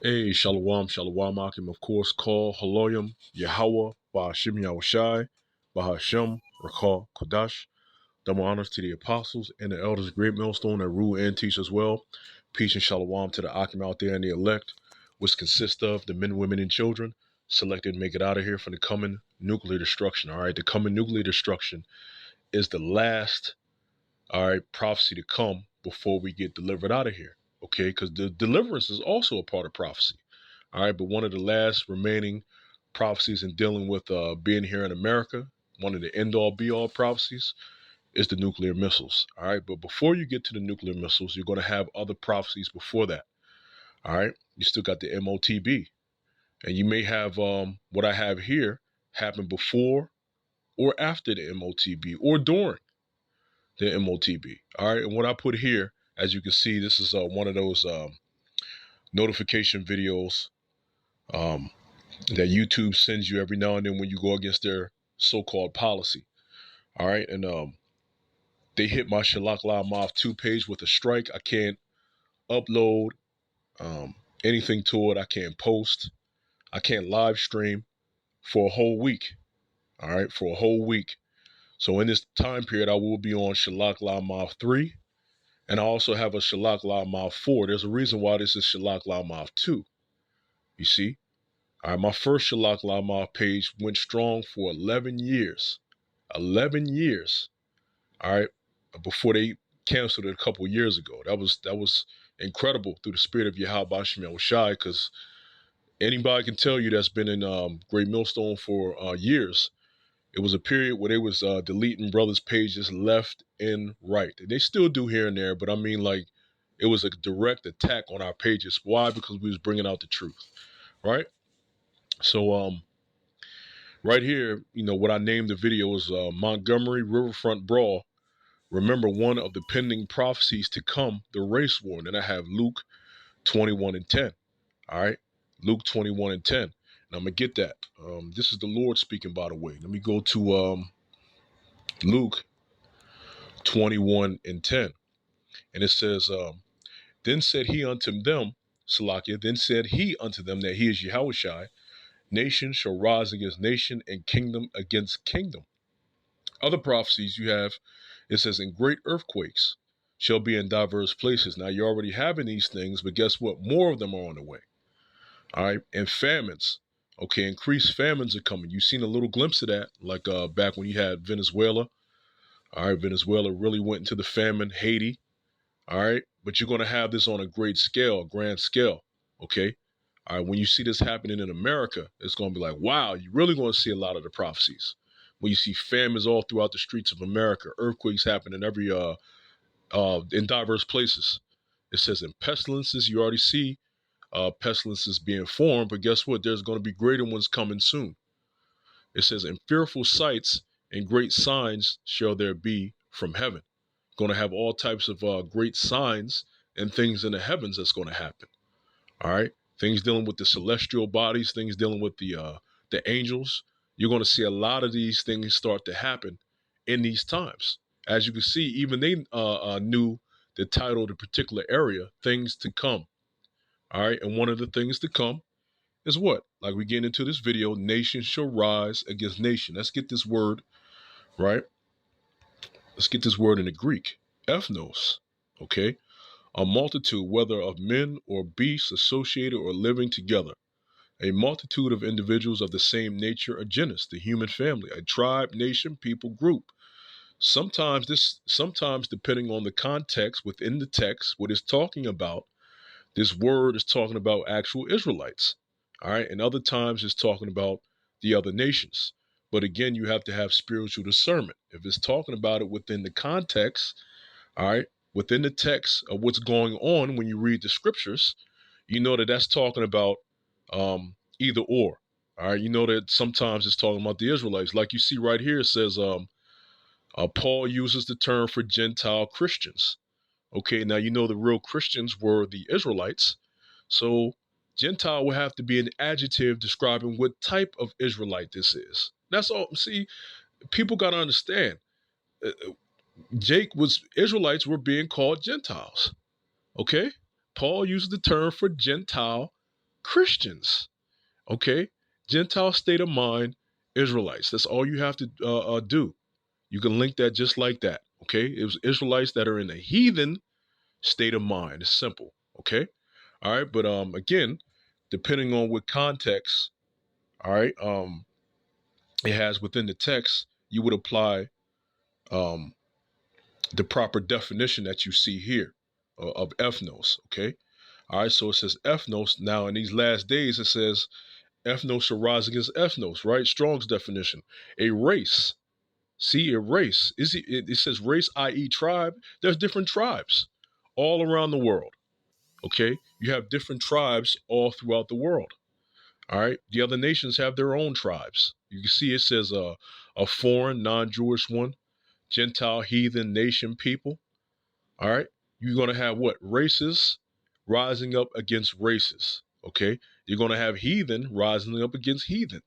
Hey, Shalom, Shalom, Akim, of course, call Haloyim, Yahweh, Bahashim Yahushai, Bahashim, Rakah, Kodash. Double honors to the apostles and the elders, great millstone that rule and teach as well. Peace and Shalom to the Akim out there and the elect, which consist of the men, women, and children selected to make it out of here from the coming nuclear destruction. All right, the coming nuclear destruction is the last, all right, prophecy to come before we get delivered out of here. Okay, because the deliverance is also a part of prophecy. All right, but one of the last remaining prophecies in dealing with being here in America, one of the end all be all prophecies is the nuclear missiles. All right, but before you get to the nuclear missiles, you're going to have other prophecies before that. All right, you still got the MOTB, and you may have what I have here happen before or after the MOTB or during the MOTB. All right, and what I put here, as you can see, this is one of those notification videos. That YouTube sends you every now and then when you go against their so-called policy. All right. And they hit my Shalak La Mav 2 page with a strike. I can't upload anything to it. I can't post. I can't live stream for a whole week. All right. For a whole week. So in this time period, I will be on Shalak La Mav 3. And I also have a Shalak La Mav 4. There's a reason why this is Shalak La Mav 2. You see? All right. My first Shalak La Mav page went strong for 11 years. 11 years, all right, before they canceled it a couple of years ago. That was incredible through the spirit of Yahweh Bashim Yahushai, because anybody can tell you that's been in Great Millstone for years. It was a period where they was deleting brothers' pages left and right. And they still do here and there, but I mean, like, it was a direct attack on our pages. Why? Because we was bringing out the truth, right? So, right here, what I named the video is Montgomery Riverfront Brawl. Remember one of the pending prophecies to come, the race war. And then I have Luke 21 and 10. All right. Luke 21 and 10. And I'm going to get that. This is the Lord speaking, by the way. Let me go to Luke 21 and 10. And it says, then said he unto them, Salakia, then said he unto them that he is Yahushai, nation shall rise against nation and kingdom against kingdom. Other prophecies you have, it says, in great earthquakes shall be in diverse places. Now you're already having these things, but guess what? More of them are on the way. All right. And famines. Okay. Increased famines are coming. You've seen a little glimpse of that, like back when you had Venezuela. All right. Venezuela really went into the famine. Haiti. All right. But you're going to have this on a great scale, a grand scale. Okay. All right. When you see this happening in America, it's going to be like, wow, you're really going to see a lot of the prophecies. When you see famines all throughout the streets of America, earthquakes happen in every in diverse places. It says in pestilences, you already see pestilences being formed, but guess what? There's going to be greater ones coming soon. It says in fearful sights and great signs shall there be from heaven. Going to have all types of great signs and things in the heavens that's going to happen. All right, things dealing with the celestial bodies, things dealing with the angels. You're going to see a lot of these things start to happen in these times. As you can see, even they knew the title of the particular area, things to come. All right, and one of the things to come is what? Like we get into this video, nation shall rise against nation. Let's get this word, right? Let's get this word in the Greek, ethnos. Okay, a multitude, whether of men or beasts associated or living together. A multitude of individuals of the same nature or genus, the human family, a tribe, nation, people, group. Sometimes depending on the context within the text, what it's talking about, this word is talking about actual Israelites. All right. And other times it's talking about the other nations. But again, you have to have spiritual discernment. If it's talking about it within the context, all right, within the text of what's going on when you read the scriptures, you know that that's talking about either or. All right, you know that sometimes it's talking about the Israelites. Like you see right here, it says Paul uses the term for Gentile Christians. Okay, now you know the real Christians were the Israelites. So Gentile will have to be an adjective describing what type of Israelite this is. That's all. See, people got to understand. Israelites were being called Gentiles. Okay, Paul uses the term for Gentile Christians. Okay? Gentile state of mind, Israelites. That's all you have to do. You can link that just like that. Okay? It was Israelites that are in a heathen state of mind. It's simple. Okay? All right. But again, depending on what context, all right, it has within the text, you would apply um the proper definition that you see here of ethnos. Okay. All right. So it says ethnos. Now in these last days, it says ethnos shall rise against ethnos, right? Strong's definition. A race. See, a race. It says race, i.e. tribe. There's different tribes all around the world. Okay. You have different tribes all throughout the world. All right. The other nations have their own tribes. You can see it says a foreign, non-Jewish one, Gentile, heathen, nation, people. All right. You're going to have what? Races rising up against races. Okay. You're going to have heathen rising up against heathen.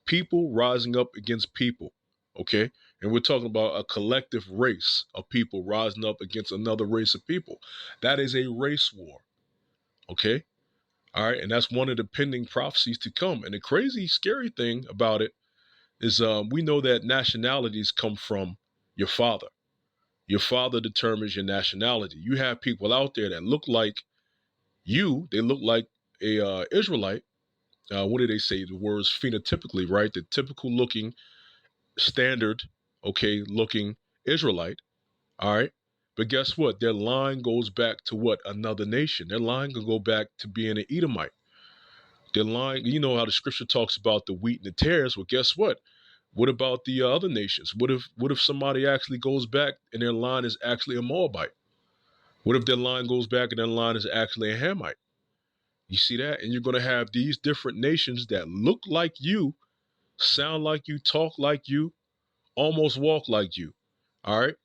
People rising up against people. Okay. And we're talking about a collective race of people rising up against another race of people. That is a race war. Okay. All right. And that's one of the pending prophecies to come. And the crazy, scary thing about it is we know that nationalities come from your father. Your father determines your nationality. You have people out there that look like you. They look like a Israelite. What do they say? The words phenotypically, right? The typical looking, standard, okay, looking Israelite. All right. But guess what? Their line goes back to what? Another nation. Their line can go back to being an Edomite. Their line, you know how the scripture talks about the wheat and the tares. Well, guess what? What about the other nations? What if somebody actually goes back and their line is actually a Moabite? What if their line goes back and their line is actually a Hamite? You see that? And you're going to have these different nations that look like you, sound like you, talk like you, almost walk like you. All right.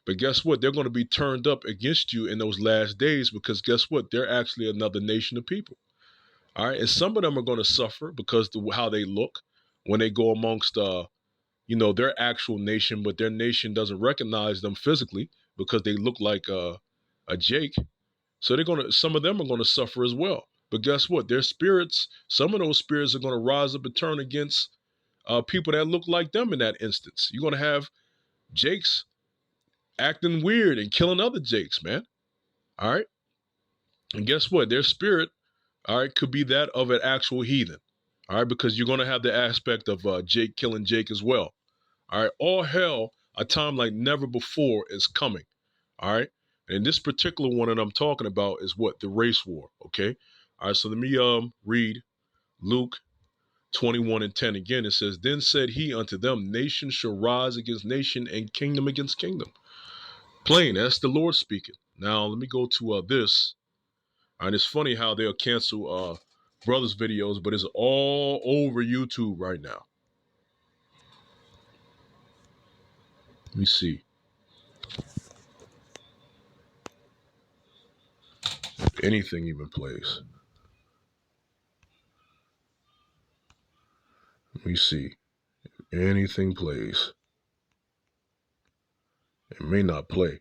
But guess what? They're going to be turned up against you in those last days because guess what? They're actually another nation of people. All right. And some of them are going to suffer because of how they look when they go amongst, their actual nation, but their nation doesn't recognize them physically because they look like a Jake. So some of them are going to suffer as well. But guess what? Their spirits, some of those spirits are going to rise up and turn against people that look like them in that instance. You're going to have Jakes acting weird and killing other Jakes, man. All right. And guess what? Their spirit, all right, could be that of an actual heathen. All right. Because you're going to have the aspect of Jake killing Jake as well. All right. All hell, a time like never before is coming. All right. And this particular one that I'm talking about is what? The race war. Okay. All right. So let me read Luke 21 and 10 again. It says, Then said he unto them, Nation shall rise against nation and kingdom against kingdom. Plain, that's the Lord speaking. Now let me go to this. And it's funny how they'll cancel brothers' videos, but it's all over YouTube right now. Let me see. If anything even plays. Let me see. If anything plays. It may not play.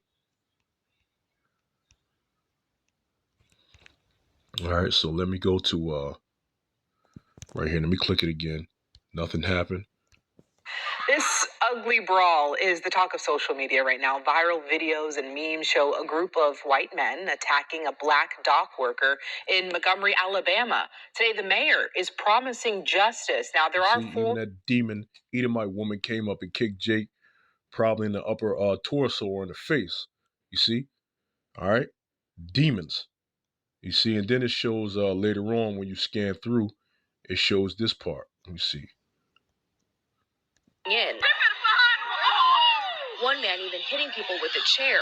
All right, so let me go to right here. Let me click it again. Nothing happened. This ugly brawl is the talk of social media right now. Viral videos and memes show a group of white men attacking a black dock worker in Montgomery, Alabama. Today, the mayor is promising justice. Now, there are four. Even that demon Edomite woman came up and kicked Jake probably in the upper torso or in the face. You see? All right? Demons. You see? And then it shows later on when you scan through, it shows this part. Let me see. In. One man even hitting people with a chair.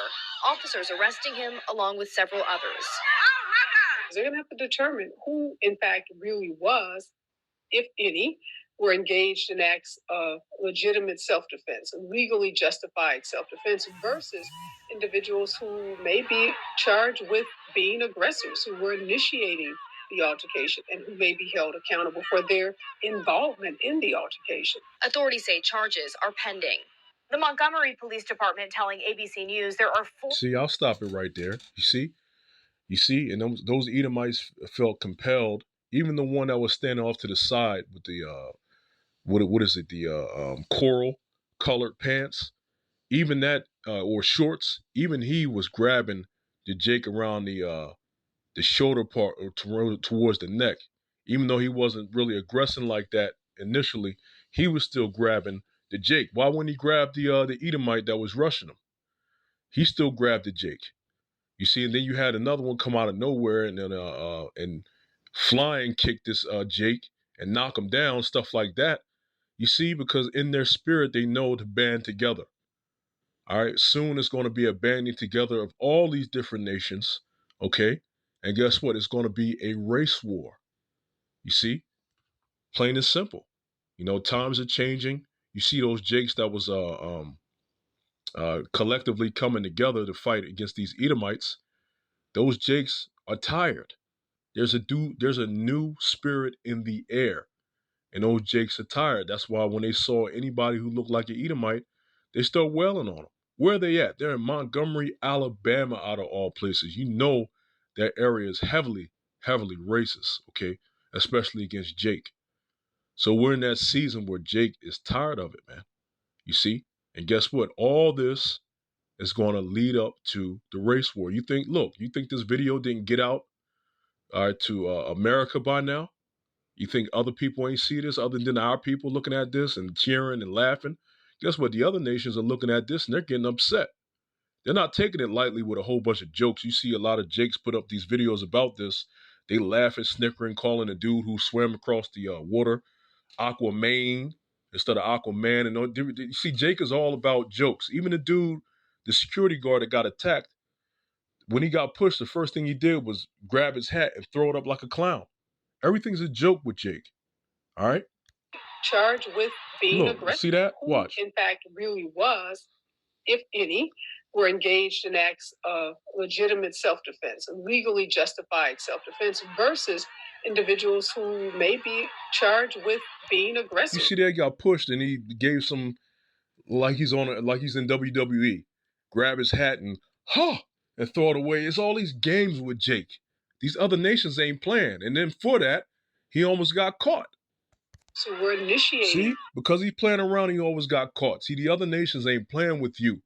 Officers arresting him along with several others. They're going to have to determine who, in fact, really was, if any, were engaged in acts of legitimate self-defense, legally justified self-defense, versus individuals who may be charged with being aggressors, who were initiating the altercation, and who may be held accountable for their involvement in the altercation. Authorities say charges are pending. The Montgomery Police Department telling ABC News there are four. See, I'll stop it right there. You see? You see? And those Edomites felt compelled, even the one that was standing off to the side with the what is it, the coral colored pants, even that or shorts, even he was grabbing the Jake around the shoulder part or towards the neck. Even though he wasn't really aggressing like that initially, he was still grabbing the Jake. Why wouldn't he grab the Edomite that was rushing him? He still grabbed the Jake. You see, and then you had another one come out of nowhere and then and flying kick this Jake and knock him down, stuff like that. You see, because in their spirit they know to band together. All right, soon it's going to be a banding together of all these different nations. Okay, and guess what? It's going to be a race war. You see, plain and simple. You know, times are changing. You see those Jakes that was collectively coming together to fight against these Edomites. Those Jakes are tired. There's a new spirit in the air, and those Jakes are tired. That's why when they saw anybody who looked like an Edomite, they start wailing on them. Where are they at? They're in Montgomery, Alabama, out of all places. You know that area is heavily, heavily racist, okay? Especially against Jake. So we're in that season where Jake is tired of it, man. You see? And guess what? All this is going to lead up to the race war. You think this video didn't get out to America by now? You think other people ain't see this other than our people looking at this and cheering and laughing? Guess what? The other nations are looking at this and they're getting upset. They're not taking it lightly with a whole bunch of jokes. You see a lot of Jakes put up these videos about this. They laugh and snickering, calling a dude who swam across the water Aquaman instead of Aquaman. And you see, Jake is all about jokes. Even the dude, the security guard that got attacked, when he got pushed, the first thing he did was grab his hat and throw it up like a clown. Everything's a joke with Jake. All right? Charged with being Look, aggressive. see that? Who, Watch. in fact, really was, if any, were engaged in acts of legitimate self-defense, legally justified self-defense, versus individuals who may be charged with being aggressive. You see that got pushed and he gave some like he's in WWE. Grab his hat and and throw it away. It's all these games with Jake. These other nations ain't playing. And then for that, he almost got caught. So we're initiating. See? Because he's playing around, he always got caught. See, the other nations ain't playing with you.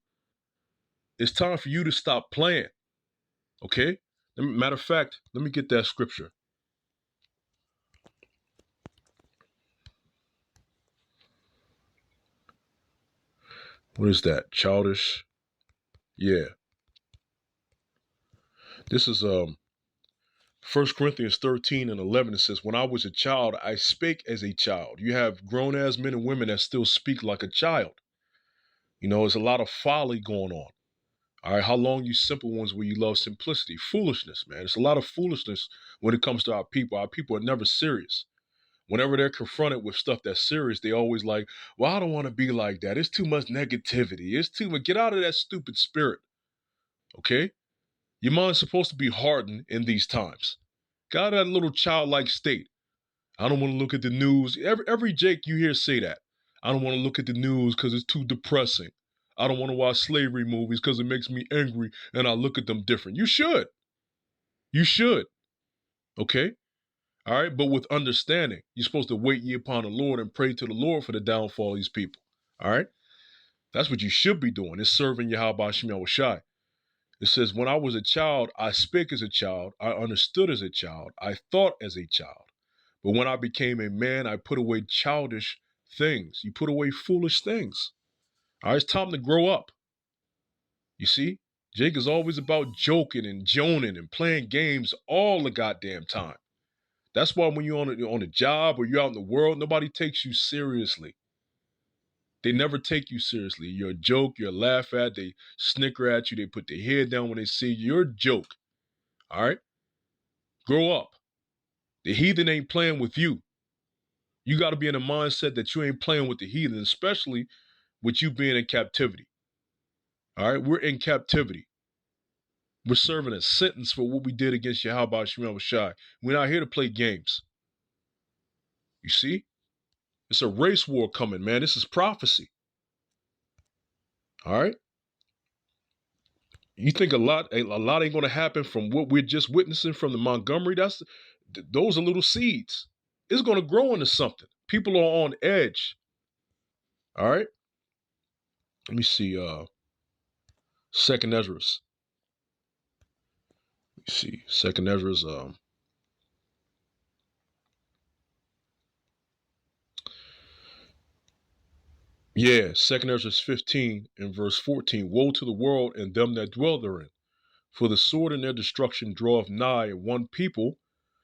It's time for you to stop playing. Okay? Matter of fact, let me get that scripture. What is that? Childish? Yeah. This is 1 Corinthians 13 and 11. It says, when I was a child, I spake as a child. You have grown as men and women that still speak like a child. You know, there's a lot of folly going on. All right, how long you simple ones will you love simplicity? Foolishness, man. There's a lot of foolishness when it comes to our people. Our people are never serious. Whenever they're confronted with stuff that's serious, they always like, well, I don't want to be like that. It's too much negativity. It's too much. Get out of that stupid spirit. Okay? Your mind's supposed to be hardened in these times. Get out of that little childlike state. I don't want to look at the news. Every Jake you hear say that. I don't want to look at the news because it's too depressing. I don't want to watch slavery movies because it makes me angry and I look at them different. You should. You should. Okay? All right? But with understanding, you're supposed to wait ye upon the Lord and pray to the Lord for the downfall of these people. All right? That's what you should be doing. It's serving Yahweh Shem Yahushai. It says, when I was a child, I spake as a child. I understood as a child. I thought as a child. But when I became a man, I put away childish things. You put away foolish things. All right, it's time to grow up. You see, Jake is always about joking and joning and playing games all the goddamn time. That's why when you're on a job or you're out in the world, nobody takes you seriously. They never take you seriously. You're a joke, you're a laugh at, they snicker at you, they put their head down when they see you. You're a joke. All right? Grow up. The heathen ain't playing with you. You got to be in a mindset that you ain't playing with the heathen, especially with you being in captivity. All right? We're in captivity. We're serving a sentence for what we did against Yahweh Shem Shai. We're not here to play games. You see? It's a race war coming, man. This is prophecy. All right? You think a lot ain't going to happen from what we're just witnessing from the Montgomery? those are little seeds. It's going to grow into something. People are on edge. All right. Let me see. Second Ezra's. Let me see. Second Ezra's. Yeah, Second Ezra's 15 and verse 14. Woe to the world and them that dwell therein. For the sword and their destruction draweth nigh, and one people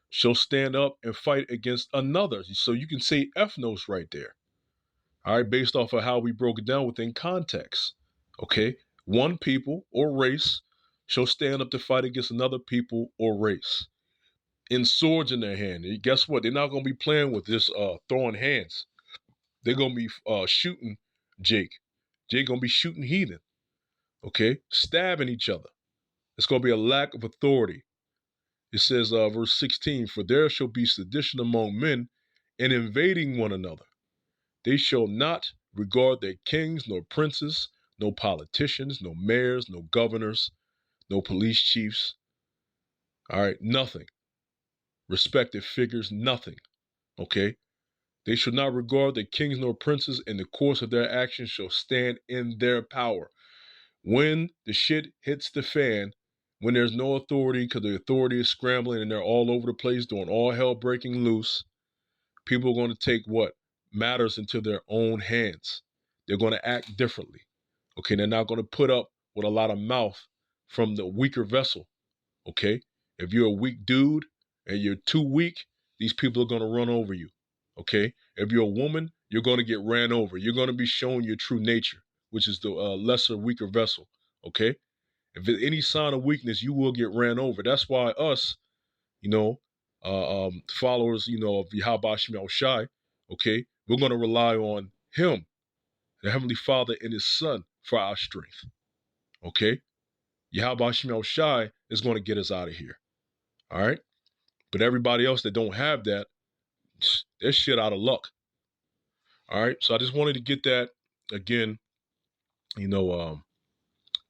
shall stand up and fight against another. So you can say ethnos right there. All right, based off of how we broke it down within context. Okay, one people or race shall stand up to fight against another people or race in swords in their hand. And guess what? They're not going to be playing with this throwing hands. They're going to be shooting Jake. Jake going to be shooting heathen. Okay, stabbing each other. It's going to be a lack of authority. It says, verse 16, for there shall be sedition among men and invading one another. They shall not regard their kings, nor princes, no politicians, no mayors, no governors, no police chiefs. All right, nothing. Respected figures, nothing. Okay? They shall not regard their kings nor princes, and the course of their actions shall stand in their power. When the shit hits the fan, when there's no authority, because the authority is scrambling and they're all over the place doing all hell breaking loose, people are going to take what matters into their own hands. They're going to act differently. Okay, they're not going to put up with a lot of mouth from the weaker vessel. Okay, if you're a weak dude and you're too weak, these people are going to run over you. Okay, if you're a woman, you're going to get ran over. You're going to be shown your true nature, which is the lesser, weaker vessel. Okay, if there's any sign of weakness, you will get ran over. That's why us, followers, of Yahweh Shem Shai, okay, we're going to rely on Him, the Heavenly Father, and His Son for our strength. Okay, Yahweh Shem Shai is going to get us out of here. All right, but everybody else that don't have that, they're shit out of luck. All right, so I just wanted to get that again,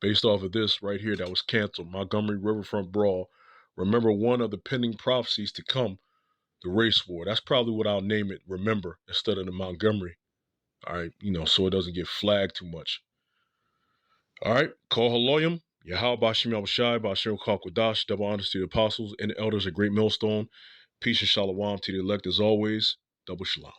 based off of this right here that was canceled, Montgomery Riverfront Brawl. Remember one of the pending prophecies to come, the race war. That's probably what I'll name it, remember, instead of the Montgomery. All right, so it doesn't get flagged too much. All right, call Haloyim, Yahal Bashim Abashai, Bashir Kalkwadash, double honors to the apostles and the elders, a great millstone. Peace and shalom to the elect as always. Double shalom.